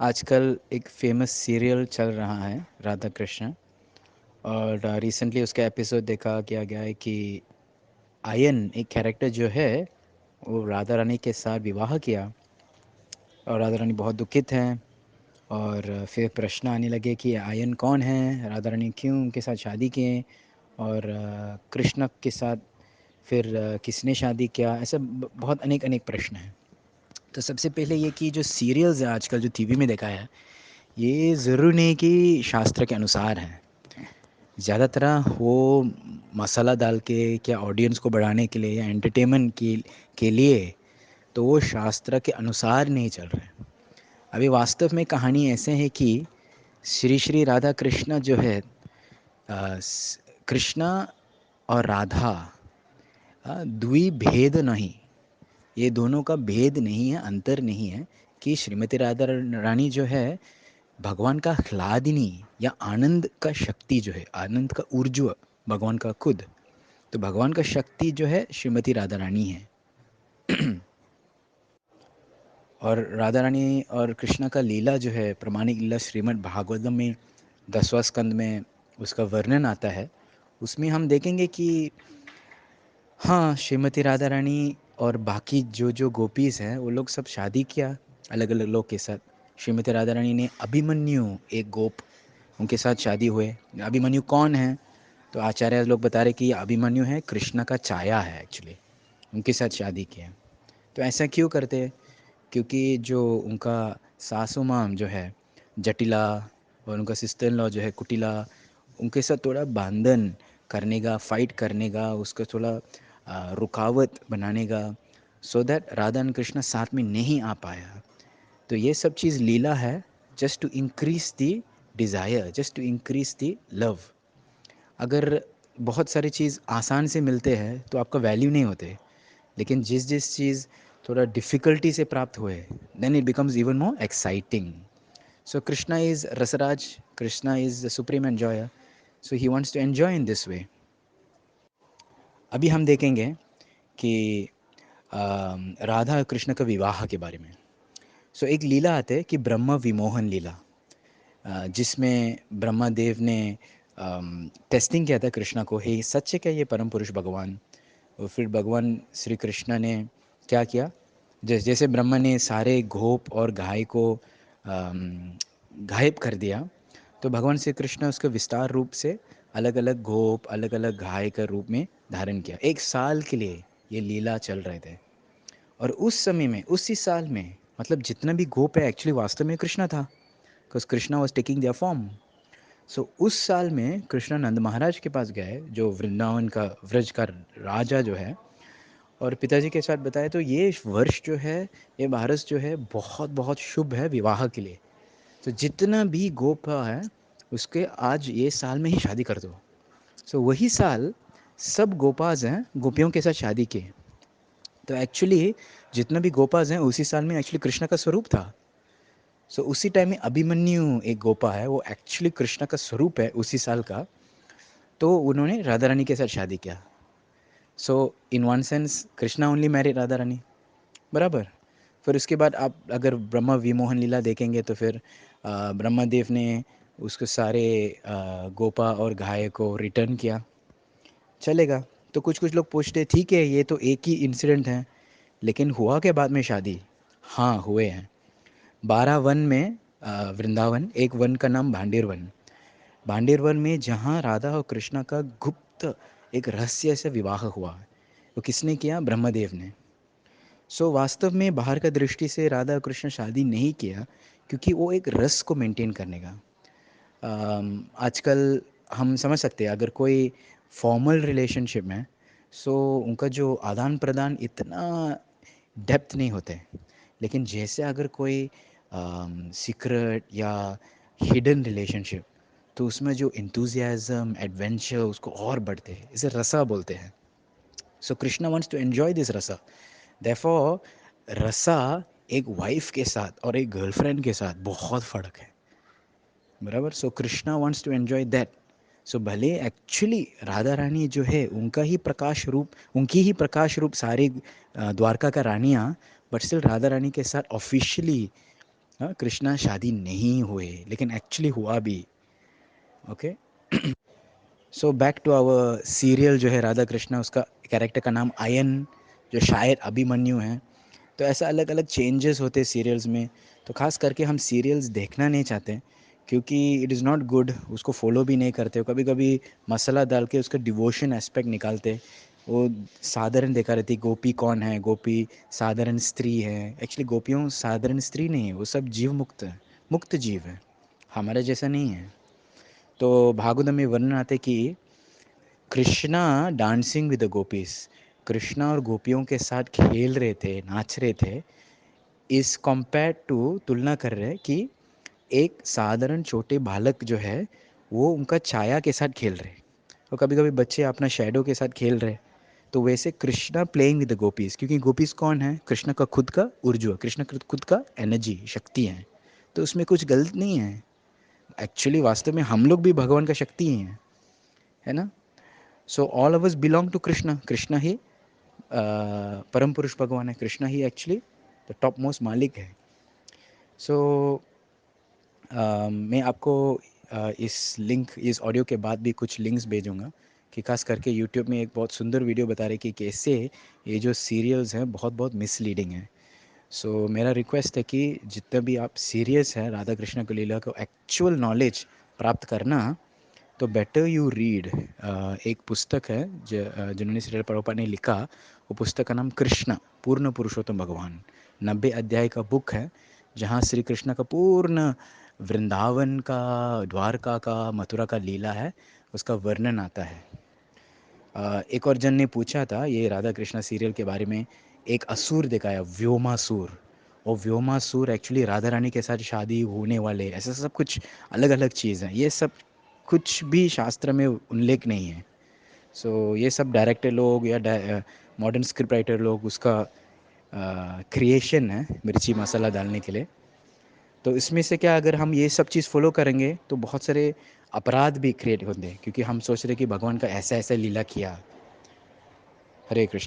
आजकल एक famous serial चल रहा है राधा कृष्ण। और रिसेंटली उसका एपिसोड देखा किया गया है कि आयन एक कैरेक्टर जो है वो राधा रानी के साथ विवाह किया। और राधा रानी बहुत दुखित हैं। और फिर प्रश्न आने लगे कि आयन कौन है, राधा रानी क्यों उनके साथ शादी किए, और कृष्ण के साथ फिर किसने शादी किया, ऐसा बहुत अनेक अनेक प्रश्न हैं। तो सबसे पहले ये कि जो सीरियल्स है आजकल जो टीवी में देखा है, ये ज़रूर नहीं कि शास्त्र के अनुसार है। ज़्यादातर वो मसाला डाल के क्या ऑडियंस को बढ़ाने के लिए या एंटरटेनमेंट के लिए, तो वो शास्त्र के अनुसार नहीं चल रहे हैं। अभी वास्तव में कहानी ऐसे है कि श्री श्री राधा कृष्ण जो है, कृष्णा और राधा द्विभेद नहीं, ये दोनों का भेद नहीं है, अंतर नहीं है। कि श्रीमती राधा रानी जो है भगवान का ह्लादिनी या आनंद का शक्ति जो है, आनंद का ऊर्जा भगवान का खुद। तो भगवान का शक्ति जो है श्रीमती राधा रानी है। और राधा रानी और कृष्ण का लीला जो है, प्रमाणिक लीला श्रीमद् भागवतम में 10वां स्कंद में उसका वर्णन आता है। उसमें हम देखेंगे कि हाँ, श्रीमती राधा रानी और बाकी जो जो गोपीज़ हैं वो लोग सब शादी किया अलग अलग लोग के साथ। श्रीमती राधा रानी ने अभिमन्यु, एक गोप, उनके साथ शादी हुए। अभिमन्यु कौन है? तो आचार्य लोग बता रहे कि ये अभिमन्यु है, कृष्ण का छाया है एक्चुअली, उनके साथ शादी किया। तो ऐसा क्यों करते हैं? क्योंकि जो उनका सासू माम जो है जटिला, और उनका सिस्टर इन लॉ जो है कुटिला, उनके साथ थोड़ा बंधन करने का, फाइट करने का, उसका थोड़ा रुकावट बनाने का, so that Radha and Krishna साथ में नहीं आ पाया। तो ये सब चीज़ लीला है, just to increase the desire, just to increase the love. अगर बहुत सारी चीज़ आसान से मिलते हैं तो आपका वैल्यू नहीं होते, लेकिन जिस जिस चीज़ थोड़ा डिफ़िकल्टी से प्राप्त हुए, then it becomes even more exciting. So Krishna is Rasraj, Krishna is the supreme enjoyer, so he wants to enjoy in this way. अभी हम देखेंगे कि राधा और कृष्ण का विवाह के बारे में। सो एक लीला आते है कि ब्रह्म विमोहन लीला, जिसमें ब्रह्मा देव ने टेस्टिंग किया था कृष्णा को, हे सच है क्या ये परम पुरुष भगवान? और फिर भगवान श्री कृष्ण ने क्या किया, जैसे ब्रह्मा ने सारे गोप और गाय को गायब कर दिया, तो भगवान श्री कृष्ण उसके विस्तार रूप से अलग अलग गोप, अलग अलग गाय का रूप में धारण किया। 1 साल के लिए ये लीला चल रहे थे। और उस समय में, उसी साल में, मतलब जितना भी गोप है एक्चुअली वास्तव में कृष्णा था, because Krishna was taking their form. So उस साल में कृष्णा नंद महाराज के पास गए, जो वृंदावन का, व्रज का राजा जो है, और पिताजी के साथ बताया तो ये वर्ष जो है, ये भारत जो है बहुत बहुत शुभ है विवाह के लिए। तो जितना भी गोपा है उसके आज ये साल में ही शादी कर दो। सो वही साल सब गोपाज हैं गोपियों के साथ शादी किए। तो एक्चुअली जितना भी गोपाज हैं उसी साल में एक्चुअली कृष्ण का स्वरूप था। सो उसी टाइम में अभिमन्यु एक गोपा है, वो एक्चुअली कृष्ण का स्वरूप है उसी साल का। तो उन्होंने राधा रानी के साथ शादी किया। So in one sense Krishna only married Radha Rani, बराबर। फिर उसके बाद आप अगर ब्रह्मा विमोहन लीला देखेंगे तो फिर ब्रह्मा देव ने उसके सारे गोपा और गाय को रिटर्न किया, चलेगा। तो कुछ कुछ लोग पूछते ठीक है ये तो एक ही इंसिडेंट है, लेकिन हुआ के बाद में शादी? हाँ हुए हैं। 12 वन में वृंदावन, एक वन का नाम भांडेर वन। भांडेर वन में जहाँ राधा और कृष्णा का गुप्त एक रहस्य से विवाह हुआ, वो किसने किया? ब्रह्मदेव ने। सो वास्तव में बाहर का दृष्टि से राधा और कृष्ण शादी नहीं किया, क्योंकि वो एक रस को मेंटेन करने का। आजकल हम समझ सकते हैं अगर कोई फॉर्मल रिलेशनशिप में, सो उनका जो आदान प्रदान इतना डेप्थ नहीं होते। लेकिन जैसे अगर कोई सीक्रेट या हिडन रिलेशनशिप, तो उसमें जो इंथुजियाज्म, एडवेंचर उसको और बढ़ते हैं, इसे रसा बोलते हैं। So Krishna wants to enjoy this rasa. Therefore rasa एक वाइफ के साथ और एक गर्लफ्रेंड के साथ बहुत फ़र्क है, बराबर। So Krishna wants to enjoy that. So भले एक्चुअली राधा रानी जो है उनका ही प्रकाश रूप, उनकी ही प्रकाश रूप सारे द्वारका का रानियाँ, बट स्टिल राधा रानी के साथ ऑफिशियली हाँ, कृष्णा शादी नहीं हुए लेकिन एक्चुअली हुआ भी। Okay, so back to our serial जो है राधा कृष्णा, उसका कैरेक्टर का नाम आयन, जो शायद अभिमन्यु है। तो ऐसा अलग अलग चेंजेस होते हैं सीरियल्स में। तो ख़ास करके हम सीरियल्स देखना नहीं चाहते क्योंकि इट इज़ नॉट गुड, उसको फॉलो भी नहीं करते हो। कभी कभी मसाला डाल के उसका डिवोशन एस्पेक्ट निकालते। वो साधारण देखा रहती, गोपी कौन है, गोपी साधारण स्त्री है। एक्चुअली गोपियों साधारण स्त्री नहीं है, वो सब जीव मुक्त है, मुक्त जीव है, हमारे जैसा नहीं है। तो भागवतम में वर्णन आते कि Krishna dancing with the gopis, Krishna और गोपियों के साथ खेल रहे थे, नाच रहे थे। इस कंपेयर टू, तुलना कर रहे हैं कि एक साधारण छोटे बालक जो है वो उनका छाया के साथ खेल रहे। और कभी कभी बच्चे अपना शैडो के साथ खेल रहे। तो वैसे Krishna playing with the gopis, क्योंकि गोपीज कौन है, कृष्णा का खुद का ऊर्जा, कृष्णा का खुद का एनर्जी, शक्ति है। तो उसमें कुछ गलत नहीं है। एक्चुअली वास्तव में हम लोग भी भगवान का शक्ति ही हैं, है ना। So all of us belong to Krishna. Krishna ही परम पुरुष भगवान है, कृष्णा ही एक्चुअली द टॉप मोस्ट मालिक है। सो मैं आपको इस लिंक, इस ऑडियो के बाद भी कुछ लिंक्स भेजूंगा कि खास करके यूट्यूब में एक बहुत सुंदर वीडियो बता रहे कि कैसे ये जो सीरियल्स हैं बहुत बहुत मिसलीडिंग हैं। सो मेरा रिक्वेस्ट है कि जितना भी आप सीरियस हैं राधा कृष्ण की लीला को एक्चुअल नॉलेज प्राप्त करना, तो बेटर यू रीड। एक पुस्तक है जिन्होंने श्रील प्रभुपाद ने लिखा। वो पुस्तक का नाम कृष्ण पूर्ण पुरुषोत्तम भगवान, 90 अध्याय का बुक है, जहाँ श्री कृष्ण का पूर्ण वृंदावन का, द्वारका का, मथुरा का लीला है, उसका वर्णन आता है। एक और जन ने पूछा था ये राधा कृष्णा सीरियल के बारे में, एक असुर दिखाया, व्योमासुर। और व्योमासुर एक्चुअली राधा रानी के साथ शादी होने वाले, ऐसा सब कुछ अलग अलग चीज़ हैं। ये सब कुछ भी शास्त्र में उल्लेख नहीं है। सो ये सब डायरेक्टर लोग या मॉडर्न स्क्रिप्ट राइटर लोग उसका क्रिएशन है मिर्ची मसाला डालने के लिए। तो इसमें से क्या, अगर हम ये सब चीज़ फॉलो करेंगे तो बहुत सारे अपराध भी क्रिएट होते हैं, क्योंकि हम सोच रहे कि भगवान का ऐसा ऐसा लीला किया। हरे कृष्ण।